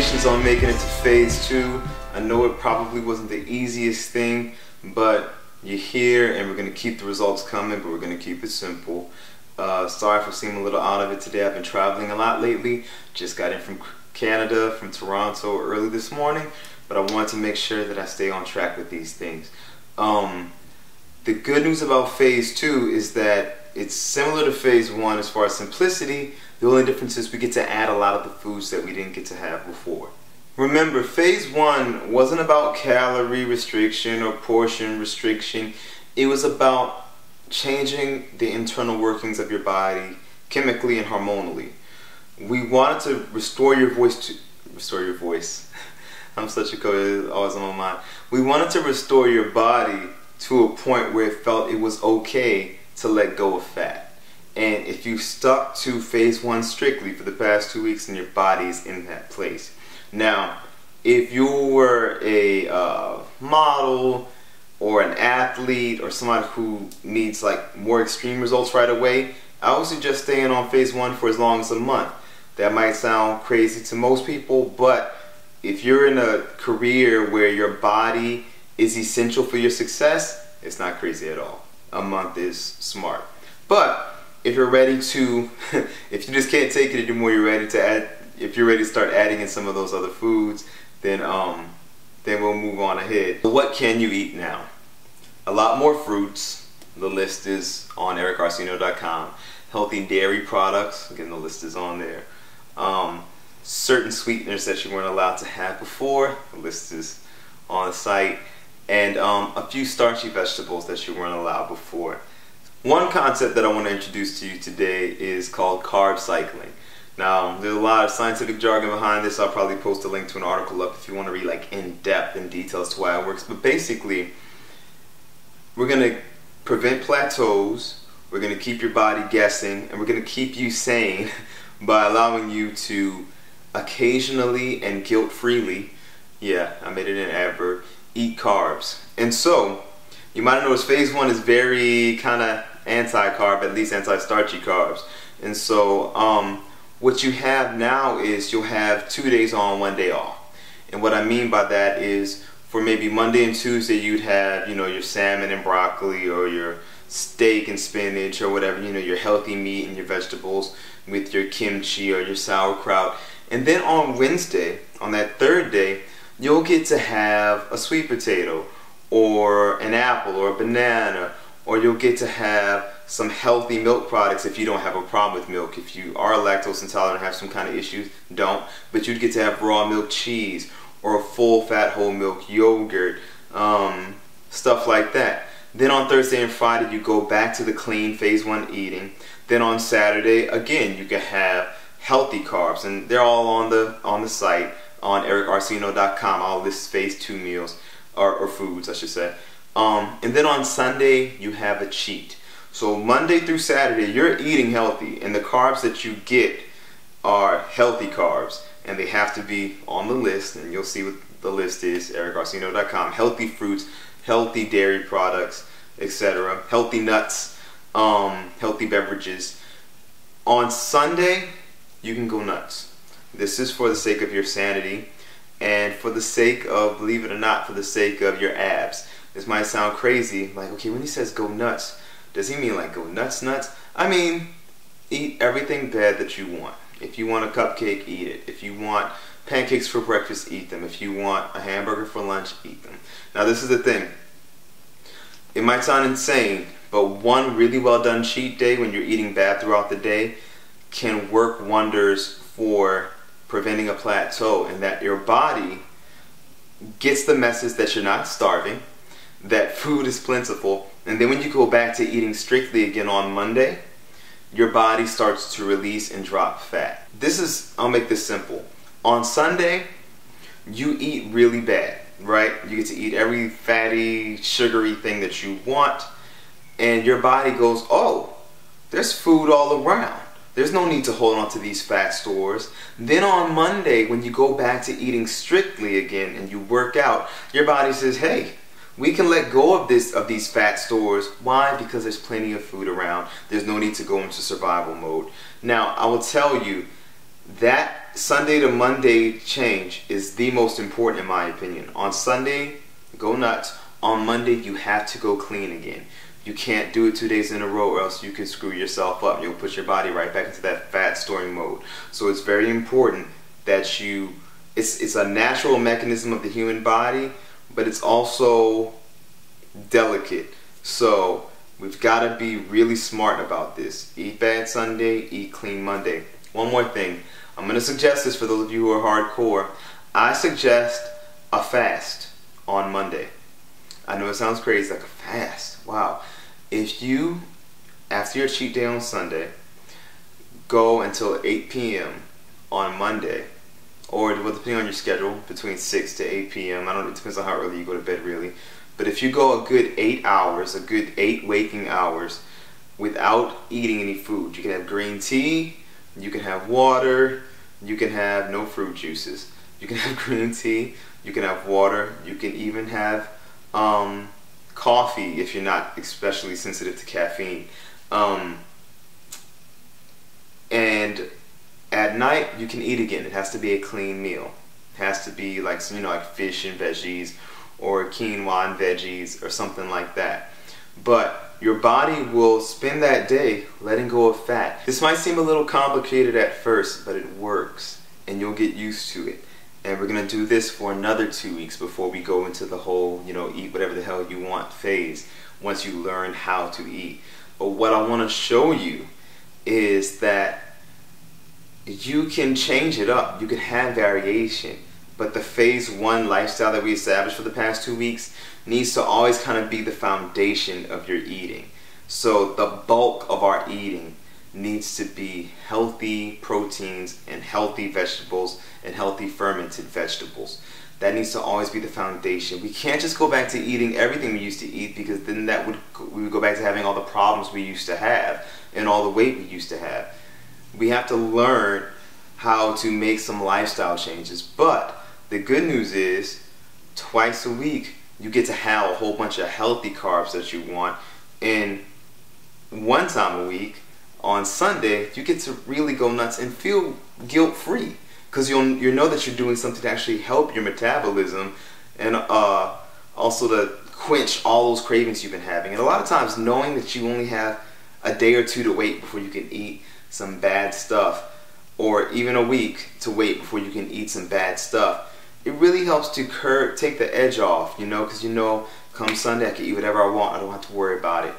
Congratulations on making it to phase 2. I know it probably wasn't the easiest thing, but you're here and we're going to keep the results coming, but we're going to keep it simple. Sorry for seeming a little out of it today. I've been traveling a lot lately. Just got in from Canada, from Toronto early this morning, but I wanted to make sure that I stay on track with these things. The good news about phase 2 is that it's similar to phase 1 as far as simplicity. The only difference is we get to add a lot of the foods that we didn't get to have before. Remember, phase 1 wasn't about calorie restriction or portion restriction. It was about changing the internal workings of your body chemically and hormonally. We wanted to restore your voice I'm such a coach, always on my mind. We wanted to restore your body to a point where it felt it was okay to let go of fat. And if you stuck to phase 1 strictly for the past 2 weeks, then your body is in that place. Now, if you were a model or an athlete or somebody who needs like more extreme results right away, I would suggest staying on phase 1 for as long as a month. That might sound crazy to most people, but if you're in a career where your body is essential for your success, it's not crazy at all. A month is smart. But if you're ready to, if you just can't take it anymore, you're ready to add, if you're ready to start adding in some of those other foods, then we'll move on ahead. So what can you eat now? A lot more fruits. The list is on ericarcino.com. Healthy dairy products, again the list is on there. Certain sweeteners that you weren't allowed to have before, the list is on the site. And a few starchy vegetables that you weren't allowed before. One concept that I want to introduce to you today is called carb cycling. Now, there's a lot of scientific jargon behind this. I'll probably post a link to an article up if you want to read like in depth and details to why it works. But basically, we're going to prevent plateaus, we're going to keep your body guessing, and we're going to keep you sane by allowing you to occasionally and guilt-freely, yeah, I made it an adverb, eat carbs. And so, you might have noticed phase 1 is very kind of anti-carb, at least anti-starchy carbs. And so what you have now is you'll have 2 days on, 1 day off. And what I mean by that is for maybe Monday and Tuesday you'd have, you know, your salmon and broccoli or your steak and spinach or whatever, you know, your healthy meat and your vegetables with your kimchi or your sauerkraut. And then on Wednesday, on that third day, you'll get to have a sweet potato or an apple or a banana, or you'll get to have some healthy milk products if you don't have a problem with milk. If you are lactose intolerant and have some kind of issues, don't. But you'd get to have raw milk cheese or a full fat whole milk yogurt, stuff like that. Then on Thursday and Friday you go back to the clean phase 1 eating. Then on Saturday again you can have healthy carbs, and they're all on the site on ericarcino.com. I'll list phase 2 meals or foods I should say. And then on Sunday you have a cheat. So Monday through Saturday you're eating healthy, and the carbs that you get are healthy carbs, and they have to be on the list, and you'll see what the list is, ericarcino.com. Healthy fruits, healthy dairy products, etc. Healthy nuts, healthy beverages. On Sunday you can go nuts. This is for the sake of your sanity and for the sake of, believe it or not, for the sake of your abs. This might sound crazy, like, okay, when he says go nuts, does he mean like go nuts? I mean, eat everything bad that you want. If you want a cupcake, eat it. If you want pancakes for breakfast, eat them. If you want a hamburger for lunch, eat them. Now this is the thing. It might sound insane, but one really well done cheat day when you're eating bad throughout the day can work wonders for preventing a plateau, and that your body gets the message that you're not starving, that food is plentiful, and then when you go back to eating strictly again on Monday, your body starts to release and drop fat. I'll make this simple. On Sunday, you eat really bad, right? You get to eat every fatty, sugary thing that you want, and your body goes, oh, there's food all around. There's no need to hold on to these fat stores. Then on Monday, when you go back to eating strictly again and you work out, your body says, hey, we can let go of these fat stores. Why? Because there's plenty of food around. There's no need to go into survival mode. Now, I will tell you that that Sunday to Monday change is the most important in my opinion. On Sunday, go nuts. On Monday, you have to go clean again. You can't do it 2 days in a row or else you can screw yourself up. You'll put your body right back into that fat storing mode. So it's very important that it's a natural mechanism of the human body, but it's also delicate. So we've got to be really smart about this. Eat bad Sunday, eat clean Monday. One more thing. I'm going to suggest this for those of you who are hardcore. I suggest a fast on Monday. I know it sounds crazy, like a fast. Wow. If you, after your cheat day on Sunday, go until 8 p.m. on Monday, or depending on your schedule, between 6 to 8 p.m. I don't know, it depends on how early you go to bed really. But if you go a good 8 hours, a good 8 waking hours, without eating any food, you can have green tea, you can have water, you can have no fruit juices. You can have green tea, you can have water, you can even have coffee if you're not especially sensitive to caffeine. And at night you can eat again. It has to be a clean meal. It has to be like like fish and veggies, or quinoa and veggies, or something like that. But your body will spend that day letting go of fat. This might seem a little complicated at first, but it works, and you'll get used to it. And we're going to do this for another 2 weeks before we go into the whole, eat whatever the hell you want phase, once you learn how to eat. But what I want to show you is that you can change it up. You can have variation. But the phase 1 lifestyle that we established for the past 2 weeks needs to always kind of be the foundation of your eating. So the bulk of our eating needs to be healthy proteins and healthy vegetables and healthy fermented vegetables. That needs to always be the foundation. We can't just go back to eating everything we used to eat, because then we would go back to having all the problems we used to have and all the weight we used to have. We have to learn how to make some lifestyle changes. But the good news is, twice a week you get to have a whole bunch of healthy carbs that you want, and one time a week on Sunday you get to really go nuts and feel guilt-free, because you'll know that you're doing something to actually help your metabolism, and also to quench all those cravings you've been having. And a lot of times, knowing that you only have a day or two to wait before you can eat some bad stuff, or even a week to wait before you can eat some bad stuff, it really helps to take the edge off, because come Sunday I can eat whatever I want. I don't have to worry about it.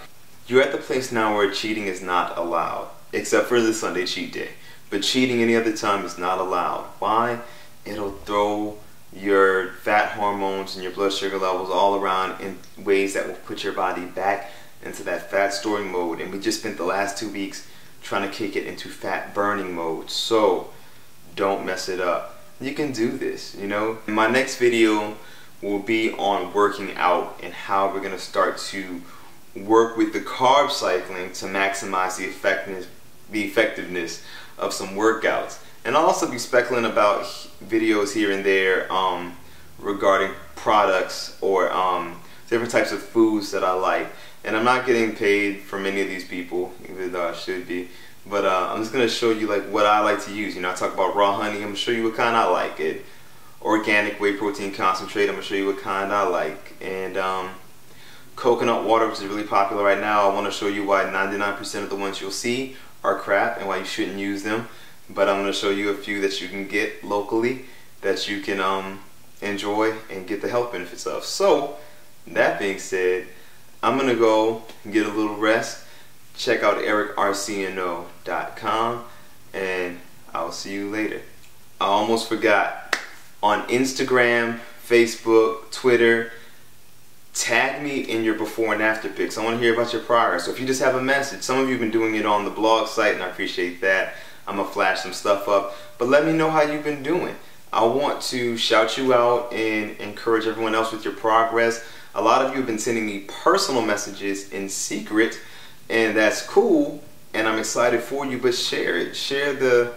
You're at the place now where cheating is not allowed, except for the Sunday cheat day. But cheating any other time is not allowed. Why? It'll throw your fat hormones and your blood sugar levels all around in ways that will put your body back into that fat storing mode. And we just spent the last 2 weeks trying to kick it into fat burning mode. So don't mess it up. You can do this, My next video will be on working out and how we're going to start to work with the carb cycling to maximize the effectiveness of some workouts. And I'll also be speculating about videos here and there regarding products or different types of foods that I like. And I'm not getting paid from any of these people, even though I should be. But I'm just going to show you what I like to use. I talk about raw honey. I'm going to show you what kind I like. Organic whey protein concentrate. I'm going to show you what kind I like. And coconut water, which is really popular right now. I want to show you why 99% of the ones you'll see are crap and why you shouldn't use them. But I'm going to show you a few that you can get locally that you can enjoy and get the health benefits of. So, that being said, I'm going to go and get a little rest. Check out ericrcno.com, and I'll see you later. I almost forgot. On Instagram, Facebook, Twitter, tag me in your before and after pics. I want to hear about your progress. So if you just have a message, some of you have been doing it on the blog site, and I appreciate that. I'm going to flash some stuff up. But let me know how you've been doing. I want to shout you out and encourage everyone else with your progress. A lot of you have been sending me personal messages in secret, and that's cool, and I'm excited for you, but share it. Share the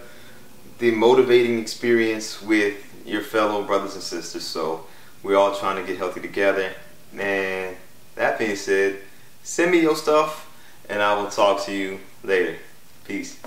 motivating experience with your fellow brothers and sisters. So we're all trying to get healthy together. And that being said, send me your stuff, and I will talk to you later. Peace.